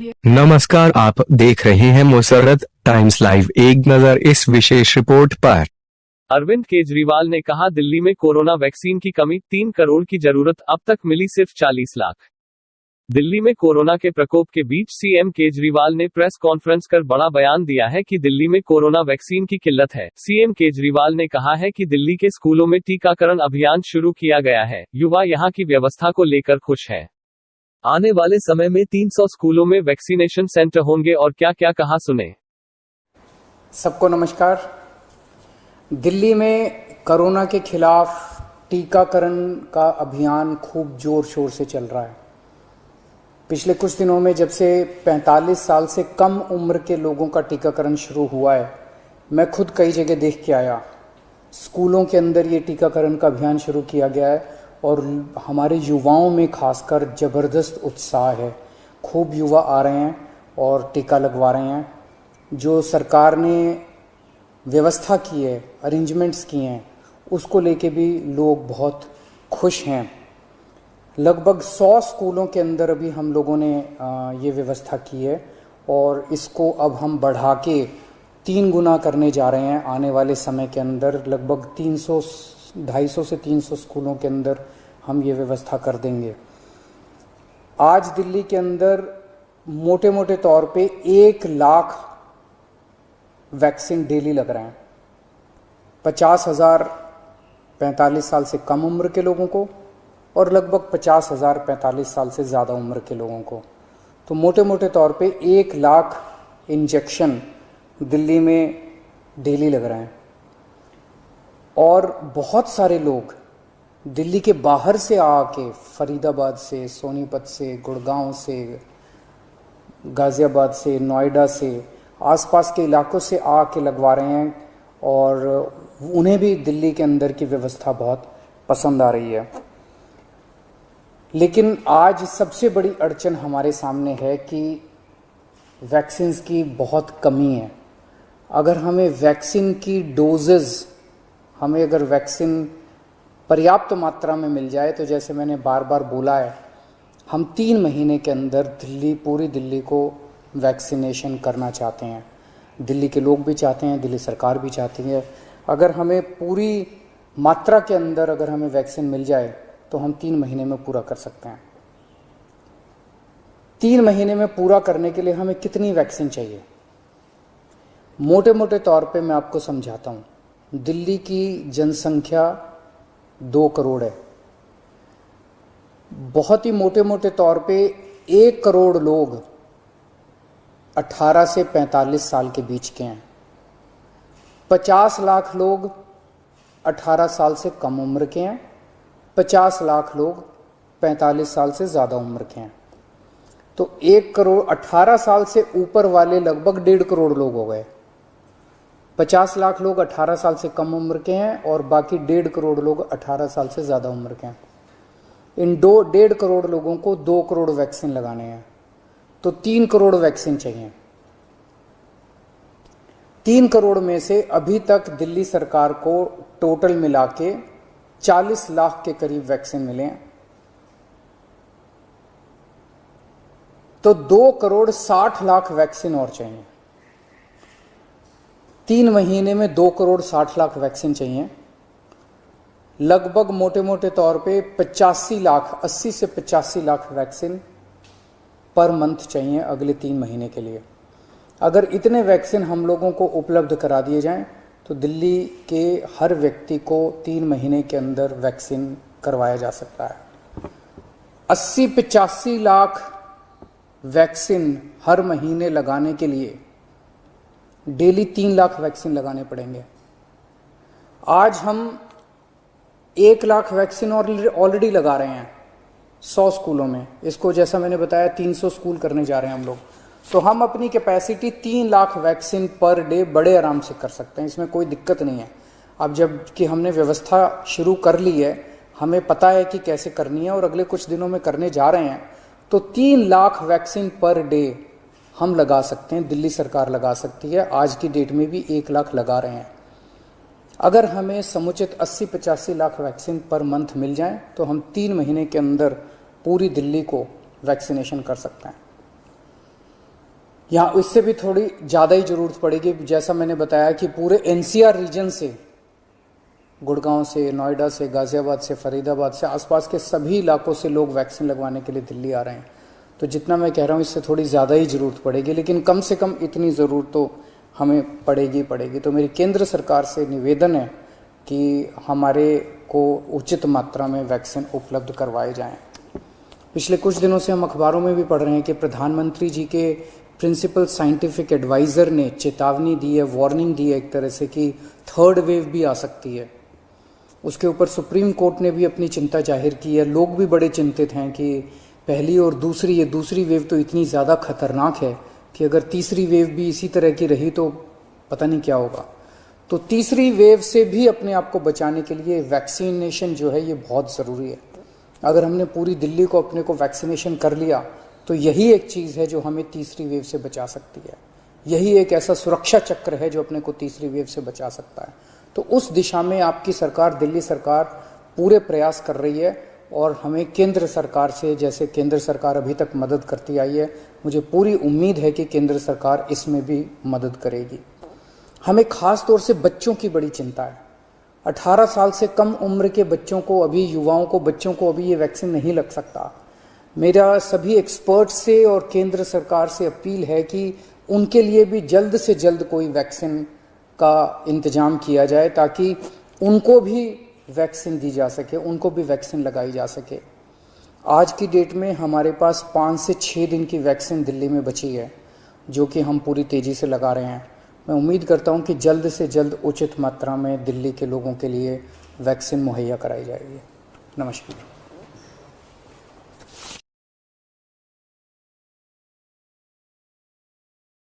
Audio. नमस्कार, आप देख रहे हैं मुसर्रत टाइम्स लाइव। एक नजर इस विशेष रिपोर्ट पर। अरविंद केजरीवाल ने कहा, दिल्ली में कोरोना वैक्सीन की कमी, 3 करोड़ की जरूरत, अब तक मिली सिर्फ 40 लाख। दिल्ली में कोरोना के प्रकोप के बीच सीएम केजरीवाल ने प्रेस कॉन्फ्रेंस कर बड़ा बयान दिया है कि दिल्ली में कोरोना वैक्सीन की किल्लत है। सीएम केजरीवाल ने कहा है कि दिल्ली के स्कूलों में टीकाकरण अभियान शुरू किया गया है। युवा यहां की व्यवस्था को लेकर खुश है। आने वाले समय में 300 स्कूलों में वैक्सीनेशन सेंटर होंगे और क्या क्या कहा, सुने। सबको नमस्कार। दिल्ली में कोरोना के खिलाफ टीकाकरण का अभियान खूब जोर शोर से चल रहा है। पिछले कुछ दिनों में जब से 45 साल से कम उम्र के लोगों का टीकाकरण शुरू हुआ है, मैं खुद कई जगह देख के आया। स्कूलों के अंदर ये टीकाकरण का अभियान शुरू किया गया है और हमारे युवाओं में खासकर ज़बरदस्त उत्साह है। खूब युवा आ रहे हैं और टीका लगवा रहे हैं। जो सरकार ने व्यवस्था की है, अरेंजमेंट्स किए हैं, उसको लेके भी लोग बहुत खुश हैं। लगभग 100 स्कूलों के अंदर अभी हम लोगों ने ये व्यवस्था की है और इसको अब हम बढ़ा के 3 गुना करने जा रहे हैं। आने वाले समय के अंदर लगभग 250 से 300 स्कूलों के अंदर हम ये व्यवस्था कर देंगे। आज दिल्ली के अंदर मोटे मोटे तौर पे 1 लाख वैक्सीन डेली लग रहे हैं। 50,000 45 साल से कम उम्र के लोगों को और लगभग 50,000 45 साल से ज़्यादा उम्र के लोगों को। तो मोटे मोटे तौर पे 1 लाख इंजेक्शन दिल्ली में डेली लग रहे हैं। और बहुत सारे लोग दिल्ली के बाहर से आके, फरीदाबाद से, सोनीपत से, गुड़गांव से, गाज़ियाबाद से, नोएडा से, आसपास के इलाकों से आके लगवा रहे हैं और उन्हें भी दिल्ली के अंदर की व्यवस्था बहुत पसंद आ रही है। लेकिन आज सबसे बड़ी अड़चन हमारे सामने है कि वैक्सीन्स की बहुत कमी है। अगर हमें वैक्सीन की डोजेज़, हमें अगर वैक्सीन पर्याप्त मात्रा में मिल जाए तो जैसे मैंने बार बार बोला है, हम 3 महीने के अंदर पूरी दिल्ली को वैक्सीनेशन करना चाहते हैं। दिल्ली के लोग भी चाहते हैं, दिल्ली सरकार भी चाहती है। अगर हमें पूरी मात्रा के अंदर अगर हमें वैक्सीन मिल जाए तो हम 3 महीने में पूरा कर सकते हैं। 3 महीने में पूरा करने के लिए हमें कितनी वैक्सीन चाहिए? मोटे मोटे तौर पे मैं आपको समझाता हूँ। दिल्ली की जनसंख्या 2 करोड़ है। बहुत ही मोटे मोटे तौर पे 1 करोड़ लोग 18 से 45 साल के बीच के हैं। 50 लाख लोग 18 साल से कम उम्र के हैं। 50 लाख लोग 45 साल से ज़्यादा उम्र के हैं। तो 1 करोड़ 18 साल से ऊपर वाले लगभग 1.5 करोड़ लोग हो गए। 50 लाख लोग 18 साल से कम उम्र के हैं और बाकी 1.5 करोड़ लोग 18 साल से ज़्यादा उम्र के हैं। इन 1.5 करोड़ लोगों को 2 करोड़ वैक्सीन लगाने हैं, तो 3 करोड़ वैक्सीन चाहिए। 3 करोड़ में से अभी तक दिल्ली सरकार को टोटल मिला के 40 लाख के करीब वैक्सीन मिले हैं। तो 2 करोड़ 60 लाख वैक्सीन और चाहिए। 3 महीने में 2 करोड़ 60 लाख वैक्सीन चाहिए। लगभग मोटे मोटे तौर पे 85 लाख, 80 से 85 लाख वैक्सीन पर मंथ चाहिए अगले 3 महीने के लिए। अगर इतने वैक्सीन हम लोगों को उपलब्ध करा दिए जाएं तो दिल्ली के हर व्यक्ति को 3 महीने के अंदर वैक्सीन करवाया जा सकता है। 80-85 लाख वैक्सीन हर महीने लगाने के लिए डेली 3 लाख वैक्सीन लगाने पड़ेंगे। आज हम 1 लाख वैक्सीन ऑलरेडी लगा रहे हैं 100 स्कूलों में। इसको जैसा मैंने बताया 300 स्कूल करने जा रहे हैं हम लोग। तो हम अपनी capacity 3 lakh vaccine per day बड़े आराम से कर सकते हैं, इसमें कोई दिक्कत नहीं है। अब जब कि हमने व्यवस्था शुरू कर ली है, हमें पता है कि कैसे करनी है और अगले कुछ दिनों में करने जा रहे हैं, तो 3 लाख वैक्सीन पर डे हम लगा सकते हैं, दिल्ली सरकार लगा सकती है। आज की डेट में भी 1 लाख लगा रहे हैं। अगर हमें समुचित 80-85 लाख वैक्सीन पर मंथ मिल जाए तो हम 3 महीने के अंदर पूरी दिल्ली को वैक्सीनेशन कर सकते हैं। यहाँ इससे भी थोड़ी ज़्यादा ही ज़रूरत पड़ेगी। जैसा मैंने बताया कि पूरे एनसीआर रीजन से, गुड़गांव से, नोएडा से, गाज़ियाबाद से, फरीदाबाद से, आसपास के सभी इलाकों से लोग वैक्सीन लगवाने के लिए दिल्ली आ रहे हैं। तो जितना मैं कह रहा हूँ इससे थोड़ी ज़्यादा ही ज़रूरत पड़ेगी, लेकिन कम से कम इतनी ज़रूरत तो हमें पड़ेगी। तो मेरी केंद्र सरकार से निवेदन है कि हमारे को उचित मात्रा में वैक्सीन उपलब्ध करवाए जाएं। पिछले कुछ दिनों से हम अखबारों में भी पढ़ रहे हैं कि प्रधानमंत्री जी के प्रिंसिपल साइंटिफिक एडवाइज़र ने चेतावनी दी है, वार्निंग दी है एक तरह से कि थर्ड वेव भी आ सकती है। उसके ऊपर सुप्रीम कोर्ट ने भी अपनी चिंता जाहिर की है। लोग भी बड़े चिंतित हैं कि पहली और दूसरी, ये दूसरी वेव तो इतनी ज़्यादा खतरनाक है कि अगर तीसरी वेव भी इसी तरह की रही तो पता नहीं क्या होगा। तो तीसरी वेव से भी अपने आप को बचाने के लिए वैक्सीनेशन जो है ये बहुत ज़रूरी है। अगर हमने पूरी दिल्ली को अपने को वैक्सीनेशन कर लिया तो यही एक चीज़ है जो हमें तीसरी वेव से बचा सकती है। यही एक ऐसा सुरक्षा चक्र है जो अपने को तीसरी वेव से बचा सकता है। तो उस दिशा में आपकी सरकार, दिल्ली सरकार पूरे प्रयास कर रही है और हमें केंद्र सरकार से, जैसे केंद्र सरकार अभी तक मदद करती आई है, मुझे पूरी उम्मीद है कि केंद्र सरकार इसमें भी मदद करेगी। हमें खास तौर से बच्चों की बड़ी चिंता है। 18 साल से कम उम्र के बच्चों को, अभी युवाओं को, बच्चों को अभी ये वैक्सीन नहीं लग सकता। मेरा सभी एक्सपर्ट से और केंद्र सरकार से अपील है कि उनके लिए भी जल्द से जल्द कोई वैक्सीन का इंतजाम किया जाए ताकि उनको भी वैक्सीन दी जा सके, उनको भी वैक्सीन लगाई जा सके। आज की डेट में हमारे पास 5 से 6 दिन की वैक्सीन दिल्ली में बची है जो कि हम पूरी तेज़ी से लगा रहे हैं। मैं उम्मीद करता हूं कि जल्द से जल्द उचित मात्रा में दिल्ली के लोगों के लिए वैक्सीन मुहैया कराई जाएगी। नमस्कार।